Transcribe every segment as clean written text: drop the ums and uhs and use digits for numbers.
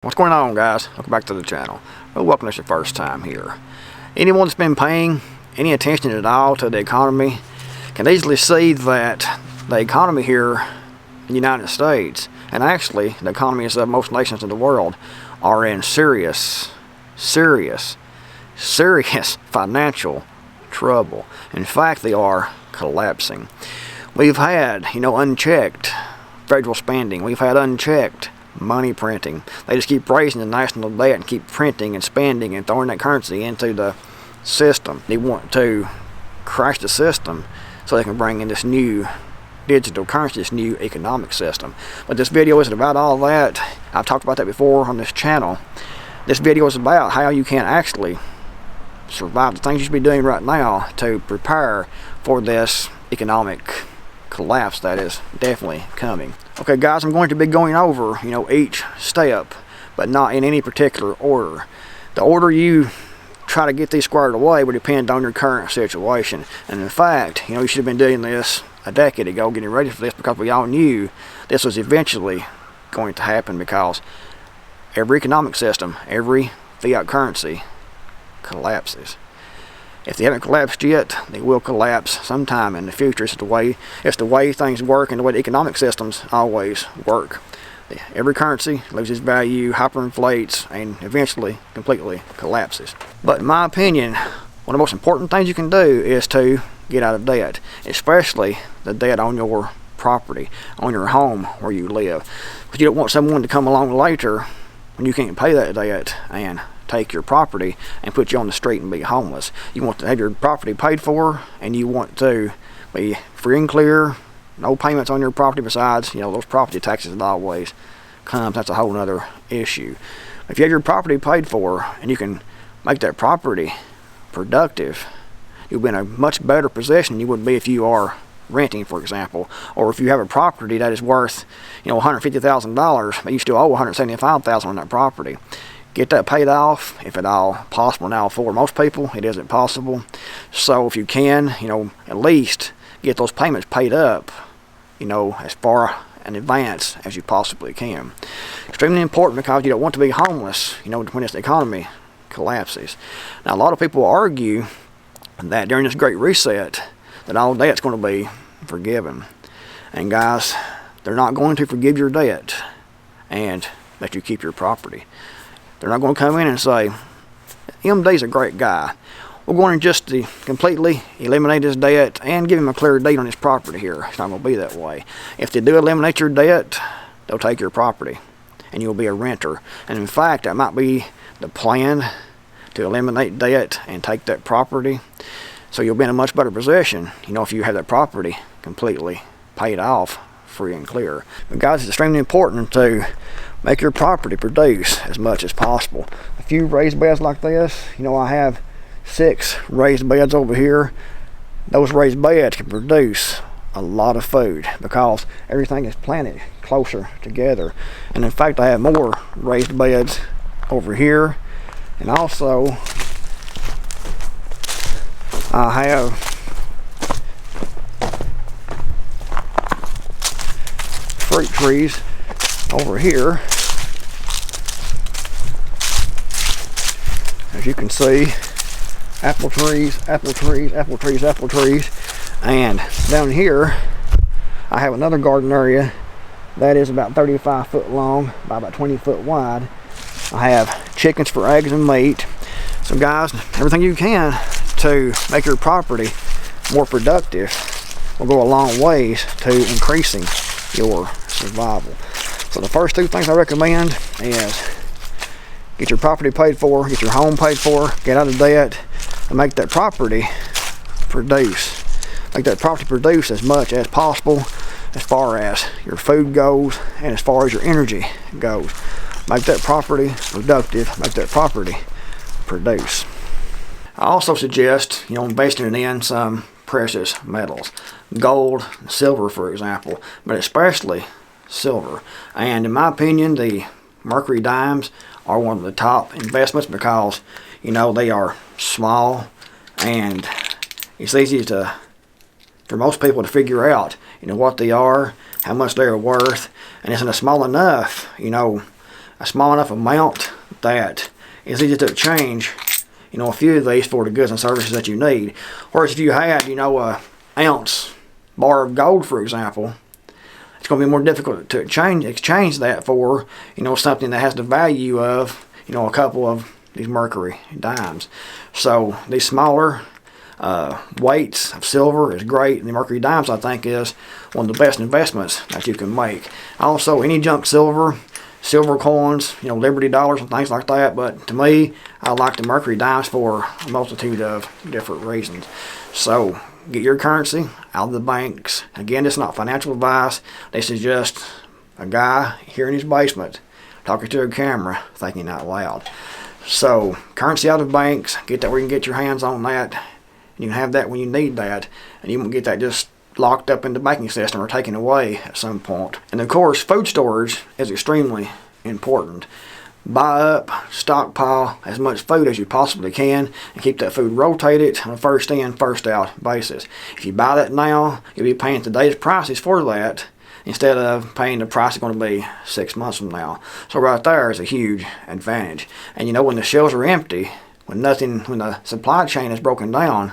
What's going on, guys? Welcome back to the channel. Well, welcome if it's your first time here. Anyone that's been paying any attention at all to the economy can easily see that the economy here in the United States, and actually the economies of most nations in the world, are in serious financial trouble. In fact, they are collapsing. We've had, unchecked federal spending. We've had unchecked money printing. They just keep raising the national debt and keep printing and spending and throwing that currency into the system. They want to crash the system so they can bring in this new digital currency, this new economic system. But this video isn't about all that. I've talked about that before on this channel. This video is about how you can actually survive, the things you should be doing right now to prepare for this economic collapse that is definitely coming. Okay, guys, I'm going to be going over, each step, but not in any particular order. The order you try to get these squared away would depend on your current situation. And in fact, you should have been doing this a decade ago, getting ready for this, because we all knew this was eventually going to happen, because every economic system, every fiat currency collapses. If they haven't collapsed yet, they will collapse sometime in the future. It's the way things work, and the way the economic systems always work. Every currency loses value, hyperinflates, and eventually completely collapses. But in my opinion, one of the most important things you can do is to get out of debt, especially the debt on your property, on your home where you live. Because you don't want someone to come along later when you can't pay that debt and take your property and put you on the street and be homeless. You want to have your property paid for, and you want to be free and clear, no payments on your property besides, those property taxes that always comes. That's a whole other issue. If you have your property paid for and you can make that property productive, you'll be in a much better position than you would be if you are renting, for example, or if you have a property that is worth, $150,000, but you still owe $175,000 on that property. Get that paid off, if at all possible. Now, for most people, it isn't possible. So if you can, at least get those payments paid up, as far in advance as you possibly can. Extremely important, because you don't want to be homeless, when this economy collapses. Now, a lot of people argue that during this Great Reset, that all debt's going to be forgiven. And guys, they're not going to forgive your debt and let you keep your property. They're not going to come in and say, MD's a great guy. We're going to just completely eliminate his debt and give him a clear deed on his property here. It's not going to be that way. If they do eliminate your debt, they'll take your property and you'll be a renter. And in fact, that might be the plan, to eliminate debt and take that property. So you'll be in a much better position, if you have that property completely paid off, free and clear. But guys, it's extremely important to make your property produce as much as possible. A few raised beds like this, I have 6 raised beds over here. Those raised beds can produce a lot of food because everything is planted closer together. And in fact, I have more raised beds over here, and also I have fruit trees over here. As you can see, apple trees, and down here I have another garden area that is about 35 foot long by about 20 foot wide. I have chickens for eggs and meat. So guys, everything you can to make your property more productive will go a long ways to increasing your survival. So the first 2 things I recommend is get your property paid for, get your home paid for, get out of debt, and make that property produce. Make that property produce as much as possible as far as your food goes and as far as your energy goes. Make that property productive, make that property produce. I also suggest, investing in some precious metals. Gold, silver, for example, but especially silver. And in my opinion, the mercury dimes are one of the top investments because, they are small and it's easy for most people to figure out, what they are, how much they are worth, and it's in a small enough, a small enough amount that it's easy to exchange, a few of these for the goods and services that you need. Whereas if you had, a ounce bar of gold, for example, it's going to be more difficult to exchange that for, something that has the value of, a couple of these mercury dimes. So these smaller weights of silver is great, and the mercury dimes, I think, is one of the best investments that you can make. Also, any junk silver coins, Liberty dollars and things like that, but to me, I like the mercury dimes for a multitude of different reasons. So get your currency out of the banks. Again, it's not financial advice. This is just a guy here in his basement talking to a camera, thinking out loud. So currency out of banks, get that where you can get your hands on that. You can have that when you need that, and you won't get that just locked up in the banking system or taken away at some point. And of course, food storage is extremely important. Buy up, stockpile as much food as you possibly can, and keep that food rotated on a first in, first out basis. If you buy that now, you'll be paying today's prices for that instead of paying the price it's going to be 6 months from now. So right there is a huge advantage. And when the shelves are empty, when the supply chain is broken down,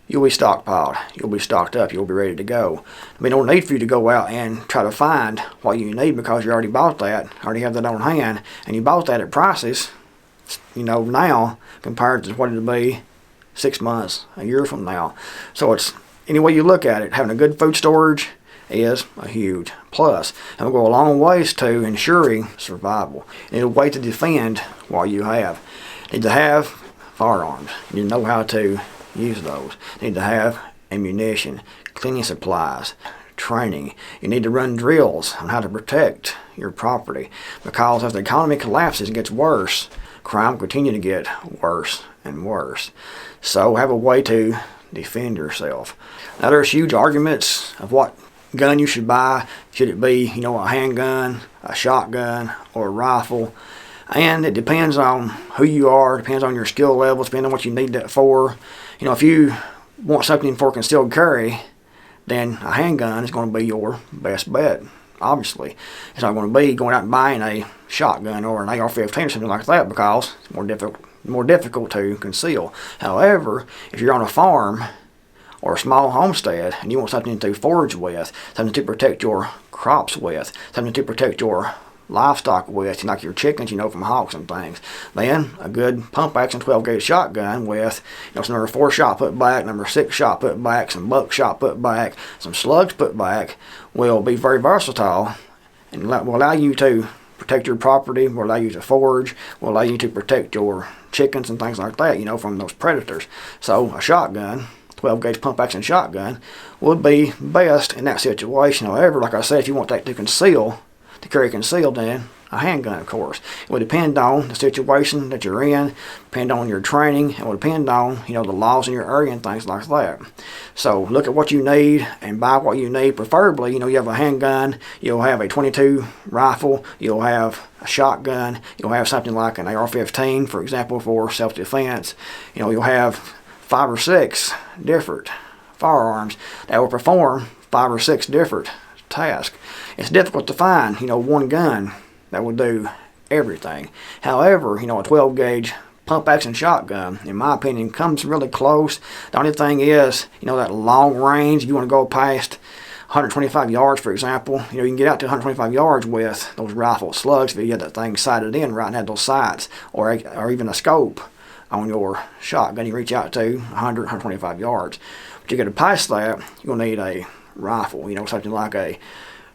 you'll be stockpiled, you'll be stocked up, you'll be ready to go. No need for you to go out and try to find what you need, because you already bought that, already have that on hand, and you bought that at prices, now compared to what it'll be 6 months, a year from now. So it's, any way you look at it, having a good food storage is a huge plus, and will go a long ways to ensuring survival. And a way to defend what you have. You need to have firearms. You know how to use those. You need to have ammunition, cleaning supplies, training. You need to run drills on how to protect your property, because as the economy collapses and gets worse, crime will continue to get worse and worse. So have a way to defend yourself. Now there's huge arguments of what gun you should buy. Should it be, a handgun, a shotgun, or a rifle? And it depends on who you are, depends on your skill levels, depends on what you need that for. If you want something for concealed carry, then a handgun is going to be your best bet, obviously. It's not going to be going out and buying a shotgun or an AR-15 or something like that, because it's more difficult to conceal. However, if you're on a farm or a small homestead and you want something to forage with, something to protect your crops with, something to protect your livestock with, like your chickens, from hawks and things, then a good pump action 12-gauge shotgun with, some number 4 shot put back, number 6 shot put back, some buckshot put back, some slugs put back, will be very versatile and will allow you to protect your property, will allow you to forage, will allow you to protect your chickens and things like that, from those predators. So a shotgun, 12-gauge pump action shotgun, would be best in that situation. However, like I said, if you want that to carry concealed, then a handgun, of course. It will depend on the situation that you're in, depend on your training, it will depend on, the laws in your area and things like that. So look at what you need and buy what you need. Preferably, you have a handgun, you'll have a .22 rifle, you'll have a shotgun, you'll have something like an AR-15, for example, for self-defense. You'll have 5 or 6 different firearms that will perform 5 or 6 different tasks. It's difficult to find, one gun that will do everything. However, a 12-gauge pump action shotgun, in my opinion, comes really close. The only thing is, that long range, if you want to go past 125 yards, for example, you can get out to 125 yards with those rifle slugs if you had that thing sighted in right and had those sights, or even a scope on your shotgun. You reach out to 100, 125 yards. But you get to pass that, you'll need a rifle, something like a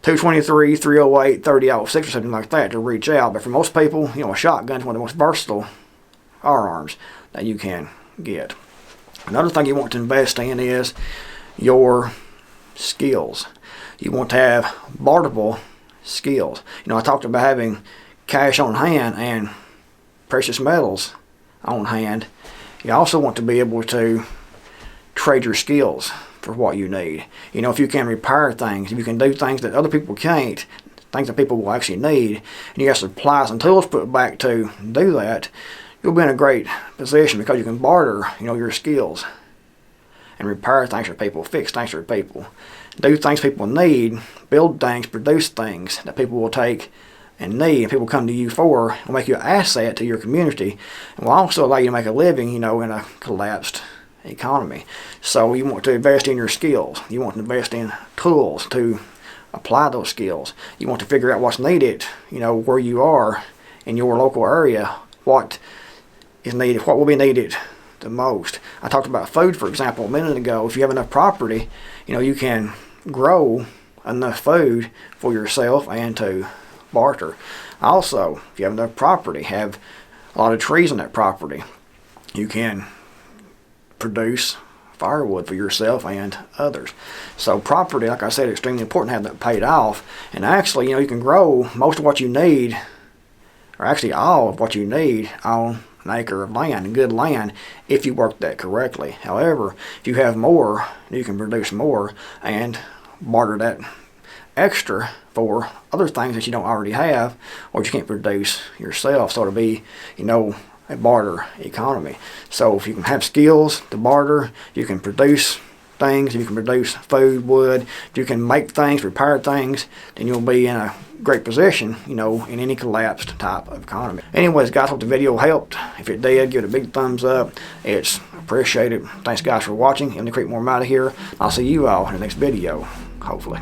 .223, .308, .30-06 or something like that to reach out. But for most people, a shotgun is one of the most versatile firearms that you can get. Another thing you want to invest in is your skills. You want to have barterable skills. I talked about having cash on hand and precious metals on hand. You also want to be able to trade your skills for what you need. If you can repair things, if you can do things that other people can't, things that people will actually need, and you have supplies and tools put back to do that, you'll be in a great position, because you can barter, your skills and repair things for people, fix things for people, do things people need, build things, produce things that people will take and need, and people come to you for, will make you an asset to your community, and will also allow you to make a living, in a collapsed economy. So you want to invest in your skills. You want to invest in tools to apply those skills. You want to figure out what's needed, where you are in your local area, what is needed, what will be needed the most. I talked about food, for example, a minute ago. If you have enough property, you can grow enough food for yourself and to barter. Also, if you have enough property, have a lot of trees on that property, you can produce firewood for yourself and others. So property, like I said, is extremely important to have that paid off. And actually, you can grow most of what you need, or actually all of what you need, on an acre of land, good land, if you work that correctly. However, if you have more, you can produce more and barter that extra for other things that you don't already have or you can't produce yourself. So it'll be, a barter economy. So if you can have skills to barter, you can produce things, you can produce food, wood, if you can make things, repair things, then you'll be in a great position, in any collapsed type of economy. Anyways, guys, hope the video helped. If it did, give it a big thumbs up. It's appreciated. Thanks, guys, for watching. I'm the Creekmore out of here. I'll see you all in the next video, hopefully.